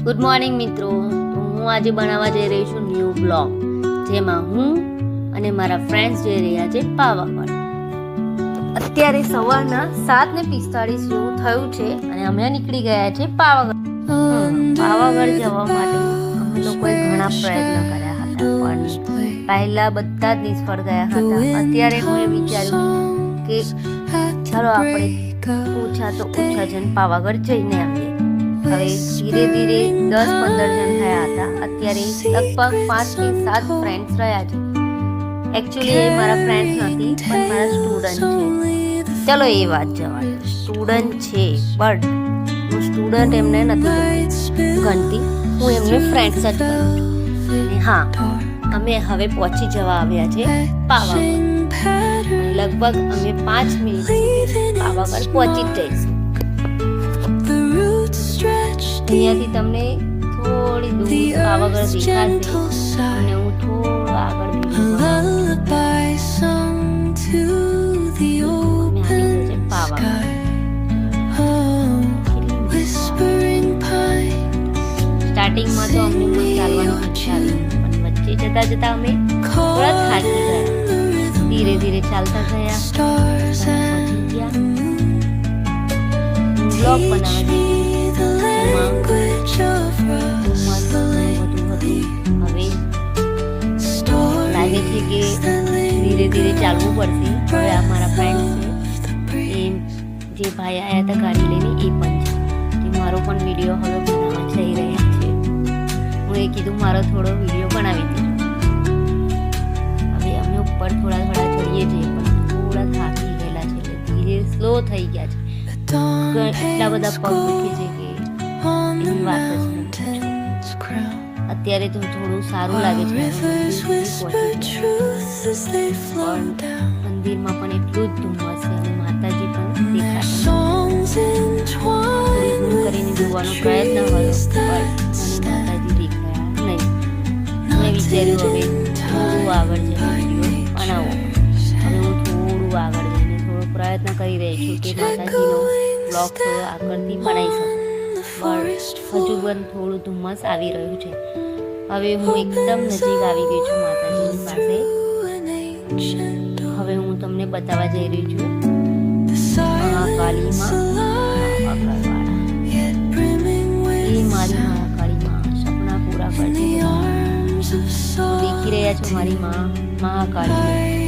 Good morning મિત્રો. હું આજે બનાવવા જઈ રહી છું ન્યૂ બ્લોગ, જેમાં હું અને મારા ફ્રેન્ડ્સ જઈ રહ્યા છે પાવાગઢ. અત્યારે સવારના 7:45 જેવું થયું છે અને અમે નીકળી ગયા છે પાવાગઢ. પાવાગઢ જવા માટે અમે લોકોએ ઘણા પ્રયત્ન કર્યા હતા, પણ પહેલા બધા જ નિષ્ફળ ગયા હતા. અત્યારે હું એ વિચાર્યું કે ચાલો આપણે ઓછા તો ઓછા જણ પાવાગઢ જઈને આવીએ. હવે ધીરે ધીરે 10-15 જણ થયા હતા. અત્યારે લગભગ 5 કે 7 ફ્રેન્ડ્સ રહ્યા છે. એકચ્યુઅલી એ મારા ફ્રેન્ડ્સ નથી, પણ મારા સ્ટુડન્ટ છે. ચલો એ વાત જવા દો. સ્ટુડન્ટ છે, બટ હું સ્ટુડન્ટ એમને નથી ગણતી, હું એમને ફ્રેન્ડ્સ જ કરું છું. અને હા, અમે હવે પહોંચી જવા આવ્યા છે પાવાગઢ. લગભગ અમે 5 મિનિટ પાવાગઢ પહોંચી જ જઈશું. અહીંયાથી તમને થોડી દૂર પાવાગઢ દેખાશે અને હું થોડું આગળ સ્ટાર્ટિંગમાં તો અમને ચાલવાનું ઈચ્છા આવી, પણ વચ્ચે જતા જતા અમે થોડા થાકી ગયા. ધીરે ધીરે ચાલતા ગયા, બ્લોગ બનાવવા લાગે છે કે ધીરે ધીરે ચાલવું પડશે. હવે આ મારા ફ્રેન્ડ છે, એ જે ભાઈ આવ્યા હતા ગાડી લઈને, એ પણ છે, જે મારો પણ વિડીયો હવે બનાવવા જઈ રહ્યા છે. હું એ કીધું મારો થોડો વિડીયો બનાવી દીધો. હવે અમે ઉપર થોડા ચડીએ છીએ, પણ થોડા થાકી ગયેલા છે, એટલે ધીરે સ્લો થઈ ગયા છે. એટલા બધા પગ દુખે છે કે એની વાત જ નથી. અત્યારે તો થોડું સારું લાગે છે. મંદિરમાં પણ એટલું જ ધુમ્મસ છે અને માતાજી પણ દેખાતા કરીને જોવાનો પ્રયત્ન કર્યો, પણ માતાજી દેખાયા નહીં. મેં વિચાર્યું હવે થોડું આગળ જઈને વિડીયો બનાવો. હવે હું થોડું આગળ જઈને થોડો પ્રયત્ન કરી રહી છું કે માતાજીનો બ્લોગ થોડો આગળથી બનાવી શકું, પણ હજુ પણ થોડું ધુમ્મસ આવી રહ્યું છે. હવે હું એકદમ નજીક આવી ગઈ છું માતાજીની પાસે. હવે હું તમને બતાવવા જઈ રહી છું મહાકાળીમાં. એ મારી મહાકાળીમાં સપના પૂરા કરશે. દેખી રહ્યા છો મારી મહાકાળી.